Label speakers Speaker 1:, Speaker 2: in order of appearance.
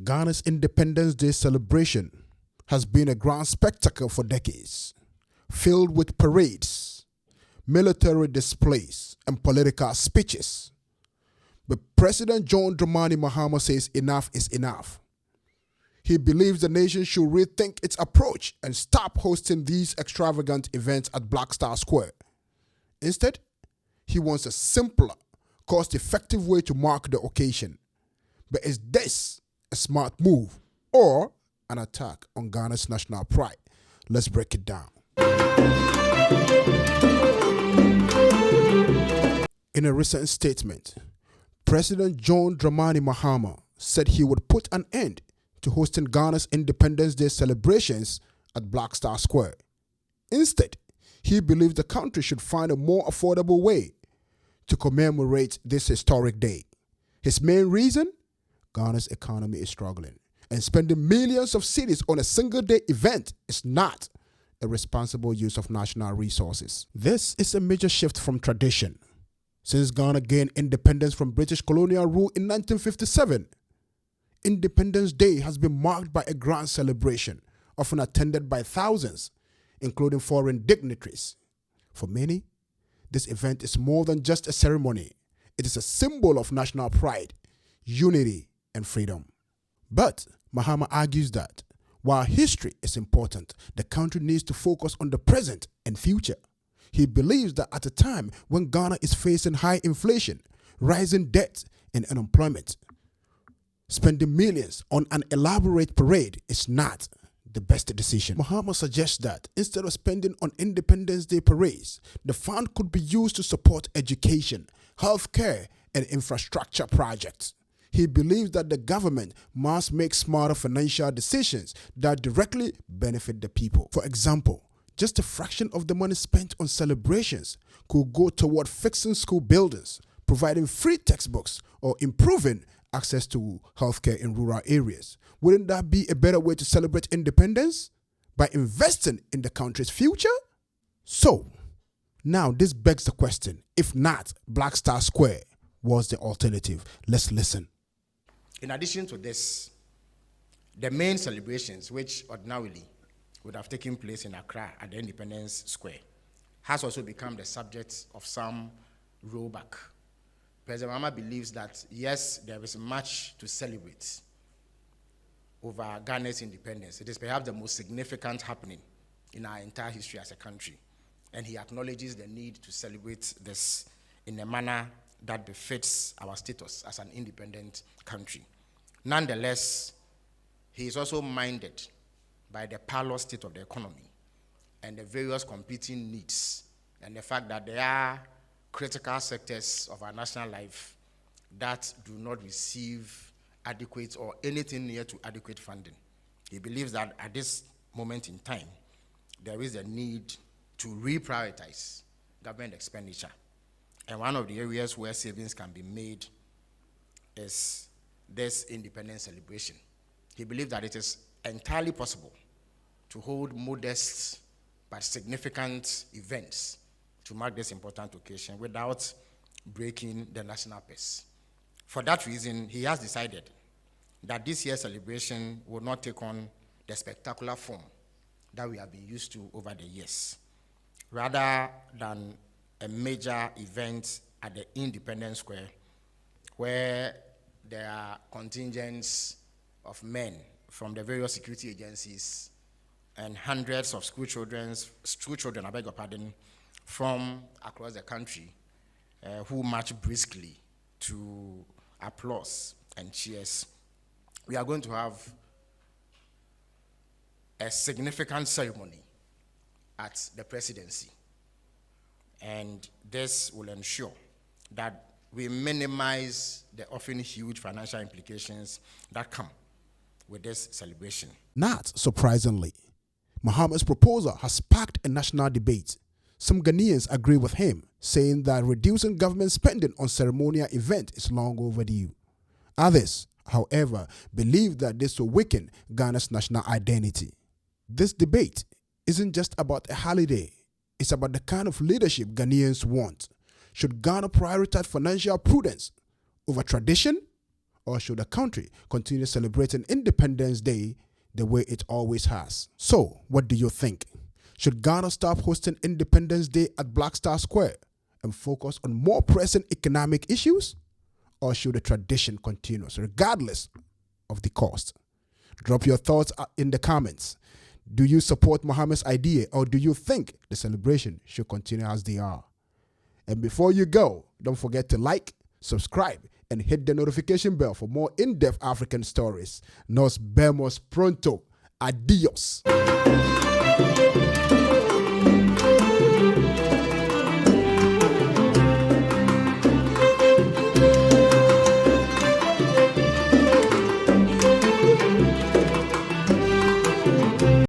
Speaker 1: Ghana's Independence Day celebration has been a grand spectacle for decades, filled with parades, military displays, and political speeches. But President John Dramani Mahama says enough is enough. He believes the nation should rethink its approach and stop hosting these extravagant events at Black Star Square. Instead, he wants a simpler, cost-effective way to mark the occasion. But is this a smart move or an attack on Ghana's national pride? Let's break it down. In a recent statement, President John Dramani Mahama said he would put an end to hosting Ghana's Independence Day celebrations at Black Star Square. Instead, he believes the country should find a more affordable way to commemorate this historic day. His main reason? Ghana's economy is struggling, and spending millions of cedis on a single-day event is not a responsible use of national resources. This is a major shift from tradition. Since Ghana gained independence from British colonial rule in 1957, Independence Day has been marked by a grand celebration, often attended by thousands, including foreign dignitaries. For many, this event is more than just a ceremony. It is a symbol of national pride, unity, and freedom. But Mahama argues that while history is important, the country needs to focus on the present and future. He believes that at a time when Ghana is facing high inflation, rising debt, and unemployment, spending millions on an elaborate parade is not the best decision. Mahama suggests that instead of spending on Independence Day parades, the fund could be used to support education, healthcare, and infrastructure projects. He believes that the government must make smarter financial decisions that directly benefit the people. For example, just a fraction of the money spent on celebrations could go toward fixing school buildings, providing free textbooks, or improving access to healthcare in rural areas. Wouldn't that be a better way to celebrate independence? By investing in the country's future? So, now this begs the question, if not Black Star Square, was the alternative? Let's listen.
Speaker 2: In addition to this, the main celebrations, which ordinarily would have taken place in Accra at the Independence Square, has also become the subject of some rollback. President Mahama believes that, yes, there is much to celebrate over Ghana's independence. It is perhaps the most significant happening in our entire history as a country. And he acknowledges the need to celebrate this in a manner that befits our status as an independent country. Nonetheless, he is also minded by the parlous state of the economy and the various competing needs and the fact that there are critical sectors of our national life that do not receive adequate or anything near to adequate funding. He believes that at this moment in time, there is a need to reprioritize government expenditure. And one of the areas where savings can be made is this independence celebration. He believes that it is entirely possible to hold modest but significant events to mark this important occasion without breaking the national pace. For that reason, he has decided that this year's celebration will not take on the spectacular form that we have been used to over the years. Rather than a major event at the Independence Square, where there are contingents of men from the various security agencies and hundreds of school children, I beg your pardon, from across the country who march briskly to applause and cheers. We are going to have a significant ceremony at the presidency. And this will ensure that we minimize the often huge financial implications that come with this celebration.
Speaker 1: Not surprisingly, Mahama's proposal has sparked a national debate. Some Ghanaians agree with him, saying that reducing government spending on ceremonial events is long overdue. Others, however, believe that this will weaken Ghana's national identity. This debate isn't just about a holiday. It's about the kind of leadership Ghanaians want. Should Ghana prioritize financial prudence over tradition, or should the country continue celebrating Independence Day the way it always has? So, what do you think? Should Ghana stop hosting Independence Day at Black Star Square and focus on more pressing economic issues? Or should the tradition continue regardless of the cost? Drop your thoughts in the comments. Do you support Mahama'S idea, or do you think the celebration should continue as they are? And before you go, don't forget to like, subscribe, and hit the notification bell for more in-depth African stories. Nos vemos pronto. Adios.